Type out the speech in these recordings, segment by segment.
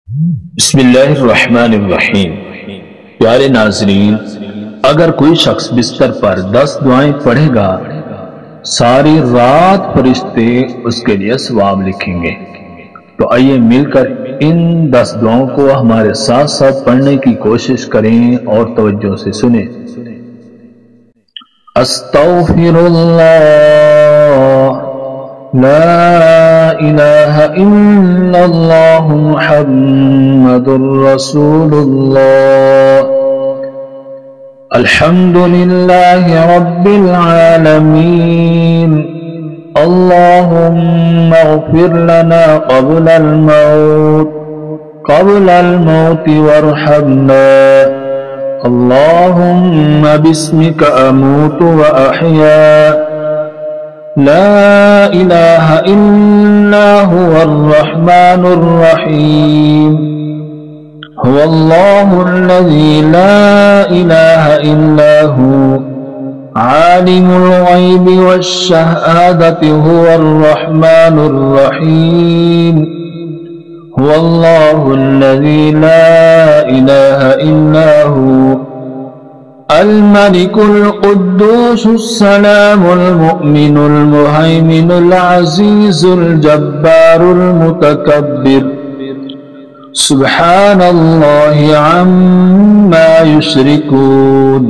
बिस्मिल्लाहिर्रहमानिर्रहीम। प्यारे नाज़रीन, अगर कोई शख्स बिस्तर पर 10 दुआएं पढ़ेगा, सारी रात फरिश्ते उसके लिए सवाब लिखेंगे। तो आइए मिलकर इन 10 दुआओं को हमारे साथ साथ पढ़ने की कोशिश करें और तवज्जो से सुने। अस्तग़फिरुल्लाह, ला इलाहा इल्लल्लाह मुहम्मदुर रसूलुल्लाह, अल्हम्दुलिल्लाहि रब्बिल आलमीन, अल्लाहुम्मा इग़फिर लना क़ब्लल मौत वरहमना, अल्लाहुम्मा बिस्मिका अमूतु व अहया, ला इलाहा इल्ला हुवल रहमानुर रहीम, हुवल्लाहुल्लज़ी ला इलाहा इल्ला हु, आलिमुल ग़ैबि वश्शहादति हुवल रहमानुर रहीम, हुवल्लाहुल्लज़ी ला इलाहा इल्ला हु, अल-मलिकुल क़ुद्दूसुस सलामुल मुअ्मिनुल मुहैमिनुल अज़ीज़ुल जब्बारुल मुतकब्बिर, सुब्हानल्लाहि अम्मा युश्रिकून,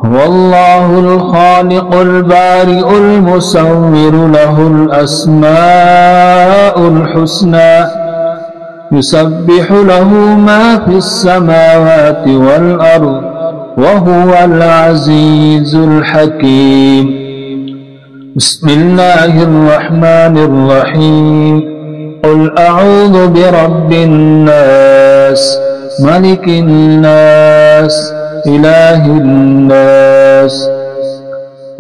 हुवल्लाहुल ख़ालिक़ुल बारिउल मुसव्विरु लहुल अस्माउल हुस्ना, युसब्बिहु लहु मा फिस समावाति वल अर्ज़ वहुवल अज़ीज़ुल हकीम। बिस्मिल्लाहिर्रहमानिर्रहीम। क़ुल अऊज़ु बिरब्बिन नास, मलिकिन नास, इलाहिन नास,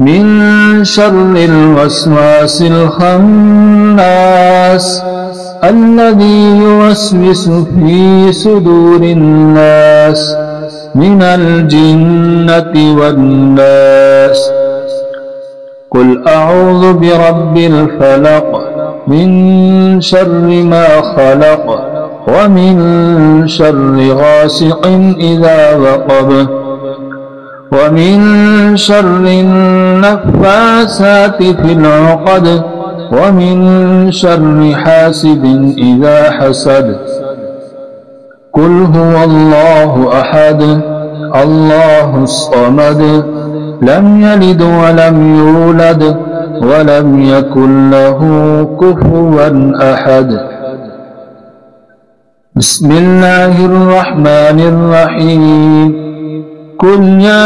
मिन शर्रिल वस्वासिल खन्नास, अल्लज़ी युवस्विसु फ़ी सुदूरिन नास, मिनल जिन्नति वन्नास। क़ुल अऊज़ु बिरब्बिल फ़लक़, मिन शर्रि मा ख़लक़, व मिन शर्रि गासिक़िन इज़ा वक़ब, व मिन शर्रि नफ़्फ़ासाति फ़िल उक़द, व मिन शर्रि हासिदिन इज़ा हसद। कुल हुवल्लाहु अहद, अल्लाहुस समद, लम यलिद व लम यूलद व लम यकुल लहू कुफुवन अहद। बिस्मिल्लाहिर्रहमानिर्रहीम। कुल या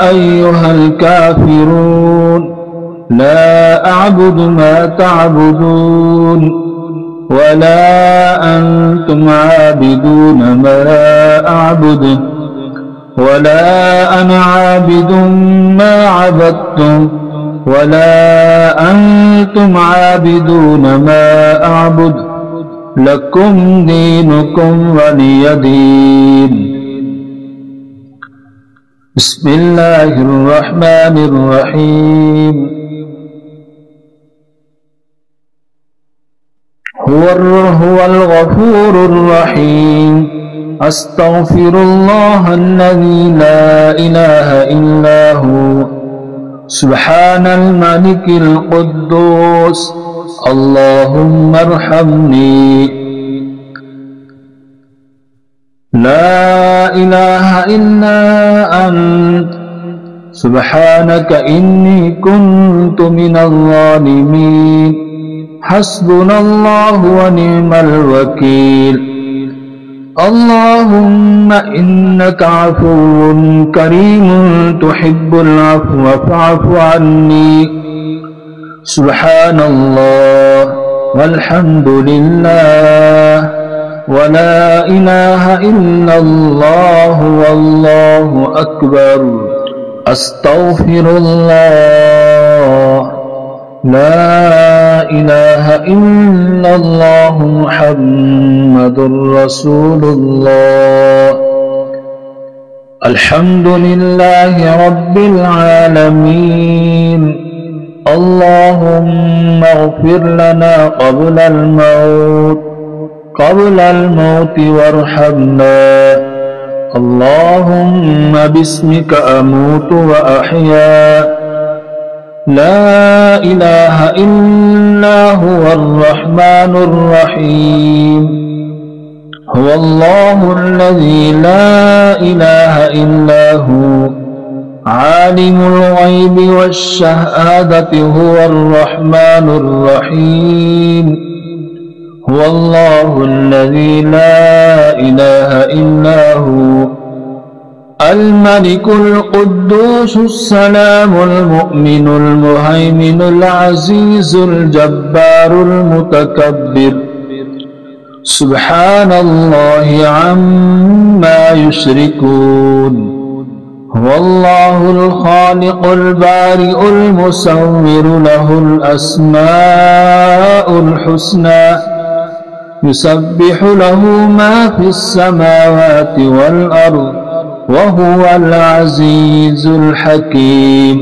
अय्युहल काफिरून, ला अअबुदु मा तअबुदून, वला अंतुम आबिदून मा अअबुद, वला अना आबिदुम मा अबदतुम, वला अंतुम आबिदून मा अअबुद, लकुम दीनुकुम वलिय दीन। बिस्मिल्लाहिर्रहमानिर्रहीम। हुवल गफूरुर रहीम। अस्तग़फिरुल्लाहल्लज़ी ला इलाहा इल्ला हु, सुब्हानल मलिकिल क़ुद्दूस, अल्लाहुम्मा अर्हमनी, ला इलाहा इल्ला अंत, सुब्हानक इन्नी कुन्तु मिनज़ ज़ालिमीन, हस्बुनल्लाहु व निअमल वकील। अल्लाहुम्मा इन्नका अफ़ुव्वुन करीमुन तुहिब्बुल अफ़्व फ़अफ़ु अन्नी, सुब्हानल्लाह वल्हम्दुलिल्लाह व ला इलाहा इल्लल्लाह वल्लाहु अकबर। अस्तग़फिरुल्लाह, ला इलाहा इल्लल्लाह मुहम्मदुर रसूलुल्लाह, अल्हम्दुलिल्लाहि रब्बिल आलमीन, अल्लाहुम्मा इग़फिर लना क़ब्लल मौत قبل الموت وارحمنا. اللهم باسمك أموت وأحيا. لا إله إلا هو الرحمن الرحيم. هو الله الذي لا إله إلا هو عالم الغيب والشهادة هو الرحمن الرحيم. هو الله الذي لا إله إلا هو الملك القدوس السلام المؤمن المهيمن العزيز الجبار المتكبر. سبحان الله عما يشركون. هو الله الخالق البارئ المصور له الأسماء الحسنى يسبح له ما في السماوات والأرض وهو العزيز الحكيم.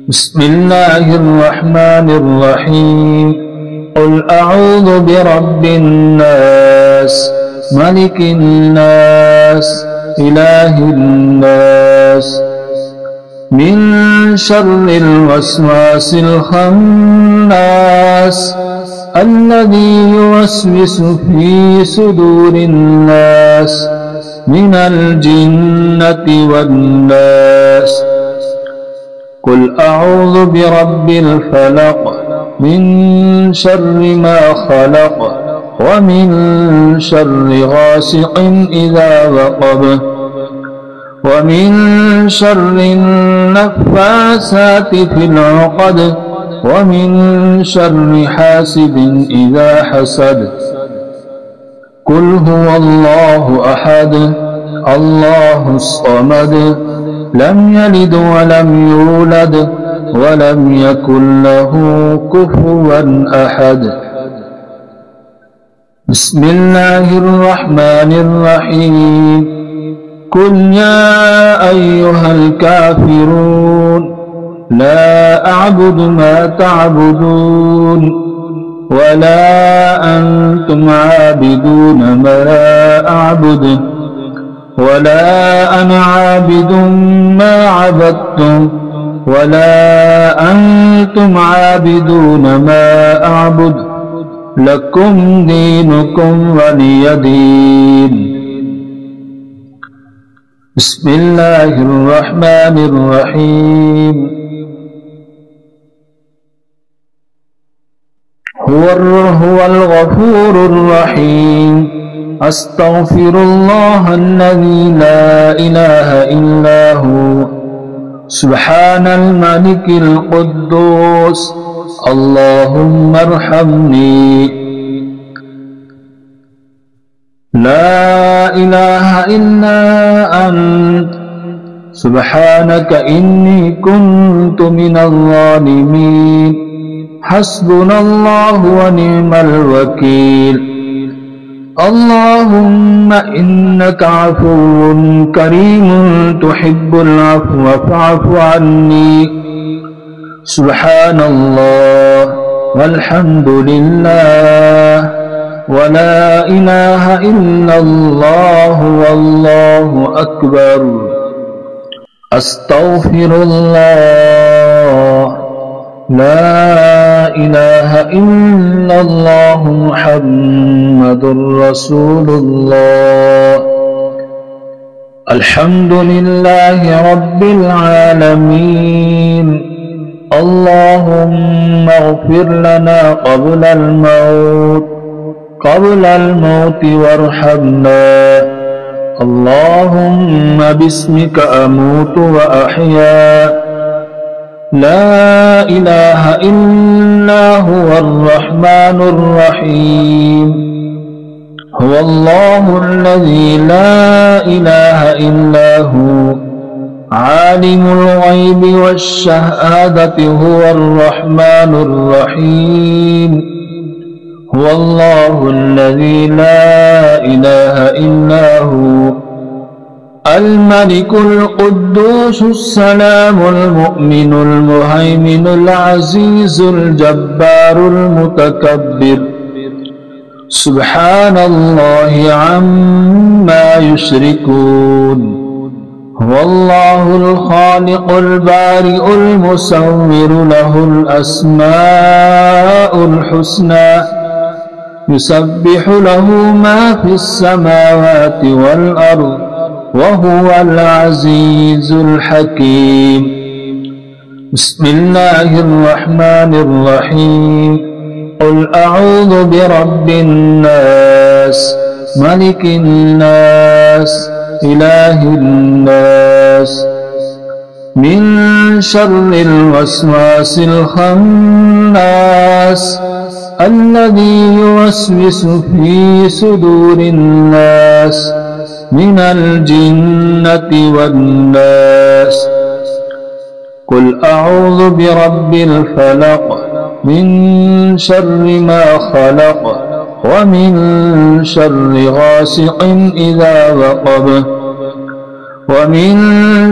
بسم الله الرحمن الرحيم. قل أعوذ برب الناس ملك الناس إله الناس من شر الوسواس الخناس الذي يوسوس في صدور الناس من الجنة والناس. قل أعوذ برب الفلق من شر ما خلق ومن شر غاسق إذا وقب ومن شر النفاثات في العقد ومن شر حاسد إذا حسد. قل هو الله أحد الله الصمد لم يلد ولم يولد ولم يكن له كفوا أحد. بسم الله الرحمن الرحيم. قل يا أيها الكافرون لا أعبد ما تعبدون ولا أنتم عابدون ما أعبد ولا أنا عابد ما عبدتم ولا أنتم عابدون ما أعبد لكم دينكم ولي دين. بسم الله الرحمن الرحيم. هو الغفور الرحيم. أستغفر الله الذي لا إله إلا هو سبحان الملك القدوس. اللهم ارحمني. لا إله إلا أنت سبحانك إني كنت من الظالمين. حسبنا الله ونعم الوكيل. اللهم إنك عفو كريم تحب العفو فاعف عني. سبحان الله والحمد لله ولا إله إلا الله والله أكبر. أستغفر الله. لا إله إلا الله محمد رسول الله. الحمد لله رب العالمين. اللهم اغفر لنا قبل الموت وارحمنا. اللهم باسمك أموت وأحيا. لا إله إلا هو الرحمن الرحيم. هو الله الذي لا إله إلا هو عالم الغيب والشهادة هو الرحمن الرحيم. هو الله الذي لا إله إلا هو الملك القدوس السلام المؤمن المهيمن العزيز الجبار المتكبر. سبحان الله عما يشركون هو الله الخالق البارئ المصور له الأسماء الحسنى يسبح له ما في السماوات والأرض وهو العزيز الحكيم بسم الله الرحمن الرحيم قل أعوذ برب الناس ملك الناس إله الناس من شر الوسواس الخناس الذي يوسوس في صدور الناس من الجنة والناس قل أعوذ برب الفلق من شر ما خلق ومن شر غاسق إذا وقب ومن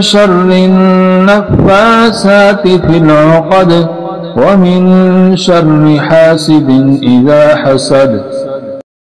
شر النفاثات في العقد ومن شر حاسد إذا حسد